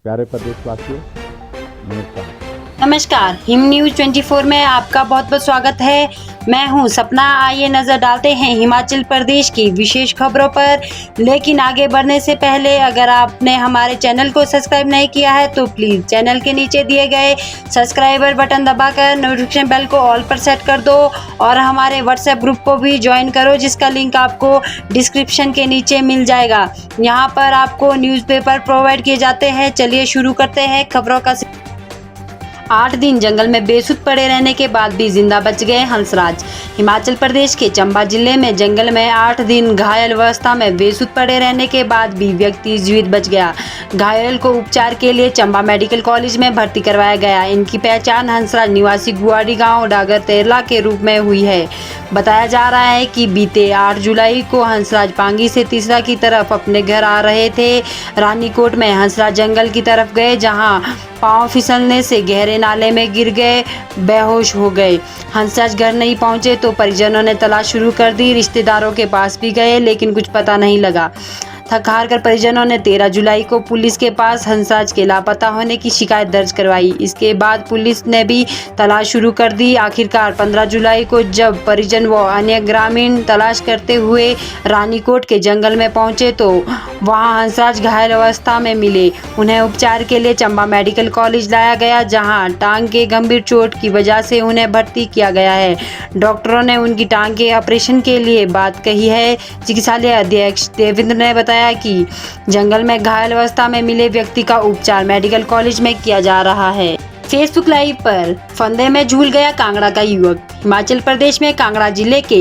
प्यारे प्रदेशवासियों, नमस्कार। नमस्कार, हिम न्यूज 24 में आपका बहुत बहुत स्वागत है। मैं हूं सपना। आइए नजर डालते हैं हिमाचल प्रदेश की विशेष खबरों पर। लेकिन आगे बढ़ने से पहले अगर आपने हमारे चैनल को सब्सक्राइब नहीं किया है तो प्लीज चैनल के नीचे दिए गए सब्सक्राइबर बटन दबाकर नोटिफिकेशन बेल को ऑल पर सेट कर दो और हमारे व्हाट्सएप ग्रुप को भी ज्वाइन करो, जिसका लिंक आपको डिस्क्रिप्शन के नीचे मिल जाएगा। यहाँ पर आपको न्यूज़पेपर प्रोवाइड किए जाते हैं। चलिए शुरू करते हैं खबरों का। 8 दिन जंगल में बेसुध पड़े रहने के बाद भी जिंदा बच गए हंसराज। हिमाचल प्रदेश के चंबा जिले में जंगल में 8 दिन घायल अवस्था में बेसुध पड़े रहने के बाद भी व्यक्ति जीवित बच गया। घायल को उपचार के लिए चंबा मेडिकल कॉलेज में भर्ती करवाया गया। इनकी पहचान हंसराज निवासी गुआड़ी गांव डागर तेरला के रूप में हुई है। बताया जा रहा है कि बीते 8 जुलाई को हंसराज पांगी से तीसरा की तरफ अपने घर आ रहे थे। रानीकोट में हंसराज जंगल की तरफ गए, जहां पांव फिसलने से गहरे नाले में गिर गए, बेहोश हो गए। हंसराज घर नहीं पहुंचे तो परिजनों ने तलाश शुरू कर दी। रिश्तेदारों के पास भी गए लेकिन कुछ पता नहीं लगा। थक हार कर परिजनों ने 13 जुलाई को पुलिस के पास हंसराज के लापता होने की शिकायत दर्ज करवाई। इसके बाद पुलिस ने भी तलाश शुरू कर दी। आखिरकार 15 जुलाई को जब परिजन व अन्य ग्रामीण तलाश करते हुए रानीकोट के जंगल में पहुंचे तो वहां हंसराज घायल अवस्था में मिले। उन्हें उपचार के लिए चंबा मेडिकल कॉलेज लाया गया, जहां टांग के गंभीर चोट की वजह से उन्हें भर्ती किया गया है। डॉक्टरों ने उनकी टांग के ऑपरेशन के लिए बात कही है। चिकित्सालय अध्यक्ष देवेंद्र ने बताया कि जंगल में घायल अवस्था में मिले व्यक्ति का उपचार मेडिकल कॉलेज में किया जा रहा है। फेसबुक लाइव पर फंदे में झूल गया कांगड़ा का युवक। हिमाचल प्रदेश में कांगड़ा जिले के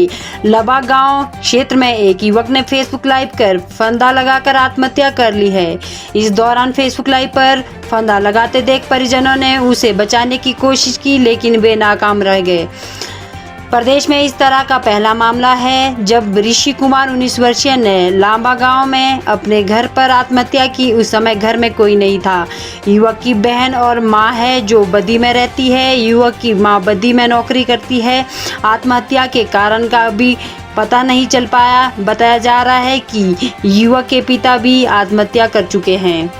लबा गांव क्षेत्र में एक युवक ने फेसबुक लाइव कर फंदा लगाकर आत्महत्या कर ली है। इस दौरान फेसबुक लाइव पर फंदा लगाते देख परिजनों ने उसे बचाने की कोशिश की, लेकिन वे नाकाम रह गए। प्रदेश में इस तरह का पहला मामला है जब ऋषि कुमार 19 वर्षीय ने लांबा गांव में अपने घर पर आत्महत्या की। उस समय घर में कोई नहीं था। युवक की बहन और मां है जो बद्दी में रहती है। युवक की मां बद्दी में नौकरी करती है। आत्महत्या के कारण का अभी पता नहीं चल पाया। बताया जा रहा है कि युवक के पिता भी आत्महत्या कर चुके हैं।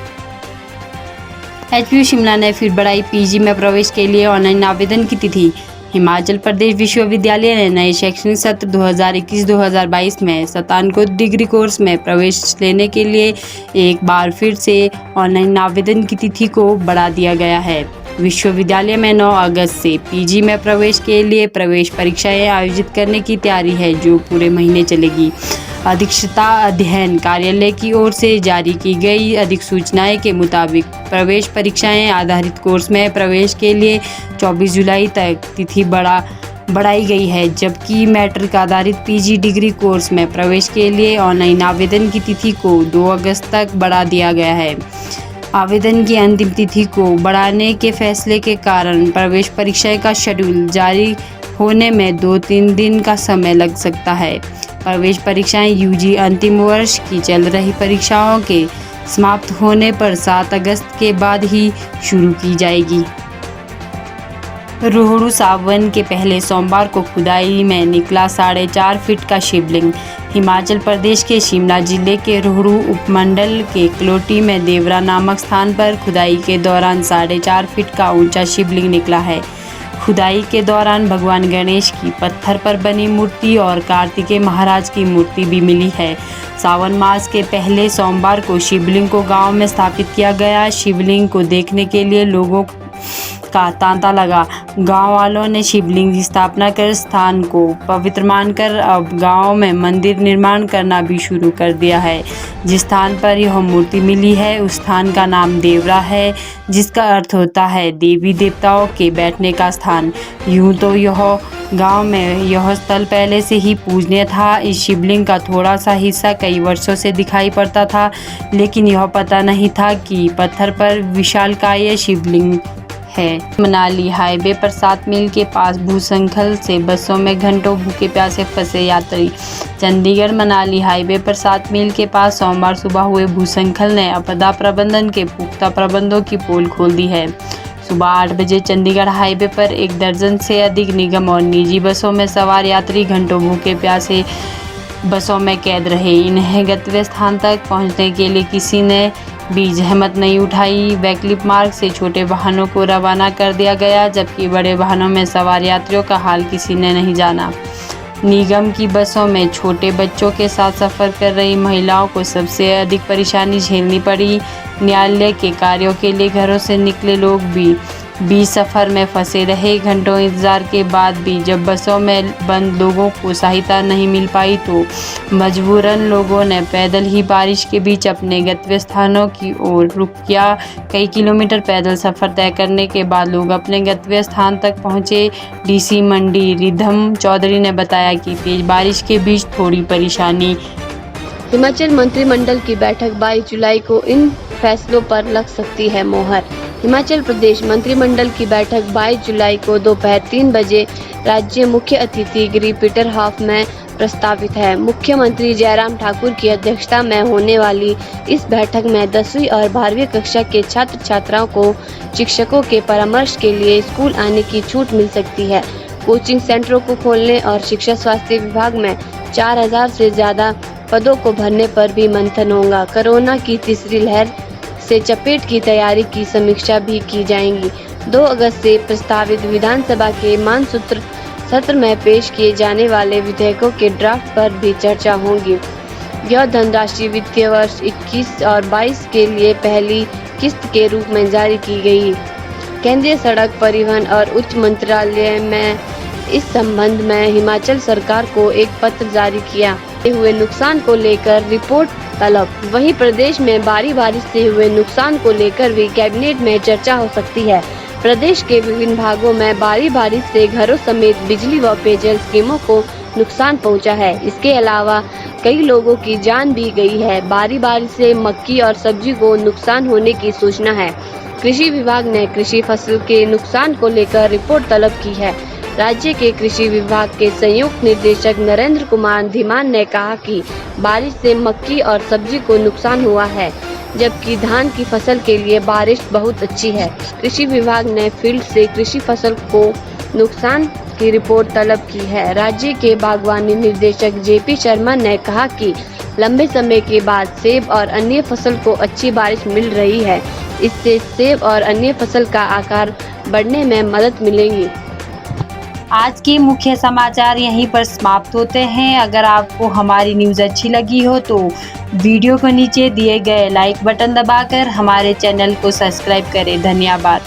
HPU शिमला ने फिर बढ़ाई PG में प्रवेश के लिए ऑनलाइन आवेदन की तिथि। हिमाचल प्रदेश विश्वविद्यालय ने नए शैक्षणिक सत्र 2021-2022 में स्नातकोत्तर डिग्री कोर्स में प्रवेश लेने के लिए एक बार फिर से ऑनलाइन आवेदन की तिथि को बढ़ा दिया गया है। विश्वविद्यालय में 9 अगस्त से PG में प्रवेश के लिए प्रवेश परीक्षाएं आयोजित करने की तैयारी है, जो पूरे महीने चलेगी। अधीक्षता अध्ययन कार्यालय की ओर से जारी की गई अधिक सूचनाएं के मुताबिक प्रवेश परीक्षाएं आधारित कोर्स में प्रवेश के लिए 24 जुलाई तक तिथि बढ़ाई गई है, जबकि मैट्रिक आधारित PG डिग्री कोर्स में प्रवेश के लिए ऑनलाइन आवेदन की तिथि को 2 अगस्त तक बढ़ा दिया गया है। आवेदन की अंतिम तिथि को बढ़ाने के फैसले के कारण प्रवेश परीक्षाएं का शेड्यूल जारी होने में 2-3 दिन का समय लग सकता है। प्रवेश परीक्षाएं UG अंतिम वर्ष की चल रही परीक्षाओं के समाप्त होने पर 7 अगस्त के बाद ही शुरू की जाएगी। रोहड़ू सावन के पहले सोमवार को खुदाई में निकला 4.5 फीट का शिवलिंग। हिमाचल प्रदेश के शिमला जिले के रोहड़ू उपमंडल के कलोटी में देवरा नामक स्थान पर खुदाई के दौरान 4.5 फीट का ऊंचा शिवलिंग निकला है। खुदाई के दौरान भगवान गणेश की पत्थर पर बनी मूर्ति और कार्तिकेय महाराज की मूर्ति भी मिली है। सावन मास के पहले सोमवार को शिवलिंग को गांव में स्थापित किया गया। शिवलिंग को देखने के लिए लोगों का तांता लगा। गांव वालों ने शिवलिंग की स्थापना कर स्थान को पवित्र मानकर अब गांव में मंदिर निर्माण करना भी शुरू कर दिया है। जिस स्थान पर यह मूर्ति मिली है उस स्थान का नाम देवरा है, जिसका अर्थ होता है देवी देवताओं के बैठने का स्थान। यूं तो यह गांव में यह स्थल पहले से ही पूजनीय था। इस शिवलिंग का थोड़ा सा हिस्सा कई वर्षों से दिखाई पड़ता था, लेकिन यह पता नहीं था कि पत्थर पर विशालकाय शिवलिंग है। मनाली हाईवे पर 7 मील के पास भूस्खलन से बसों में घंटों भूखे प्यासे फंसे यात्री। चंडीगढ़ मनाली हाईवे पर 7 मील के पास सोमवार सुबह हुए भूस्खलन ने आपदा प्रबंधन के पुख्ता प्रबंधों की पोल खोल दी है। सुबह 8 बजे चंडीगढ़ हाईवे पर 1 दर्जन से अधिक निगम और निजी बसों में सवार यात्री घंटों भूखे प्यासे बसों में कैद रहे। इन्हें गंतव्य स्थान तक पहुंचने के लिए किसी ने भी जहमत नहीं उठाई। वैकल्पिक मार्ग से छोटे वाहनों को रवाना कर दिया गया, जबकि बड़े वाहनों में सवार यात्रियों का हाल किसी ने नहीं जाना। निगम की बसों में छोटे बच्चों के साथ सफ़र कर रही महिलाओं को सबसे अधिक परेशानी झेलनी पड़ी। न्यायालय के कार्यों के लिए घरों से निकले लोग भी सफ़र में फंसे रहे। घंटों इंतज़ार के बाद भी जब बसों में बंद लोगों को सहायता नहीं मिल पाई तो मजबूरन लोगों ने पैदल ही बारिश के बीच अपने गंतव्य स्थानों की ओर रुख किया। कई किलोमीटर पैदल सफ़र तय करने के बाद लोग अपने गंतव्य स्थान तक पहुंचे। डीसी मंडी रिधम चौधरी ने बताया कि तेज बारिश के बीच थोड़ी परेशानी। हिमाचल मंत्रिमंडल की बैठक 22 जुलाई को इन फैसलों पर लग सकती है मोहर। हिमाचल प्रदेश मंत्रिमंडल की बैठक 22 जुलाई को दोपहर 3 बजे राज्य मुख्य अतिथि गृह पीटर हाफ में प्रस्तावित है। मुख्यमंत्री जयराम ठाकुर की अध्यक्षता में होने वाली इस बैठक में 10वीं और 12वीं कक्षा के छात्र छात्राओं को शिक्षकों के परामर्श के लिए स्कूल आने की छूट मिल सकती है। कोचिंग सेंटरों को खोलने और शिक्षा स्वास्थ्य विभाग में 4000 से ज्यादा पदों को भरने पर भी मंथन होगा। कोरोना की तीसरी लहर से चपेट की तैयारी की समीक्षा भी की जाएगी। 2 अगस्त से प्रस्तावित विधानसभा के मानसूत्र सत्र में पेश किए जाने वाले विधेयकों के ड्राफ्ट पर भी चर्चा होगी। यह धनराशि वित्तीय वर्ष 21 और 22 के लिए पहली किस्त के रूप में जारी की गई। केंद्रीय सड़क परिवहन और उच्च मंत्रालय में इस संबंध में हिमाचल सरकार को एक पत्र जारी किया हुए नुकसान को लेकर रिपोर्ट तलब। वहीं प्रदेश में भारी बारिश से हुए नुकसान को लेकर भी कैबिनेट में चर्चा हो सकती है। प्रदेश के विभिन्न भागों में भारी बारिश से घरों समेत बिजली व पेयजल स्कीमों को नुकसान पहुंचा है। इसके अलावा कई लोगों की जान भी गई है। भारी बारिश से मक्की और सब्जी को नुकसान होने की सूचना है। कृषि विभाग ने कृषि फसल के नुकसान को लेकर रिपोर्ट तलब की है। राज्य के कृषि विभाग के संयुक्त निदेशक नरेंद्र कुमार धीमान ने कहा कि बारिश से मक्की और सब्जी को नुकसान हुआ है, जबकि धान की फसल के लिए बारिश बहुत अच्छी है। कृषि विभाग ने फील्ड से कृषि फसल को नुकसान की रिपोर्ट तलब की है। राज्य के बागवानी निदेशक जेपी शर्मा ने कहा कि लंबे समय के बाद सेब और अन्य फसल को अच्छी बारिश मिल रही है। इससे सेब और अन्य फसल का आकार बढ़ने में मदद मिलेगी। आज के मुख्य समाचार यहीं पर समाप्त होते हैं। अगर आपको हमारी न्यूज़ अच्छी लगी हो तो वीडियो को नीचे दिए गए लाइक बटन दबाकर हमारे चैनल को सब्सक्राइब करें। धन्यवाद।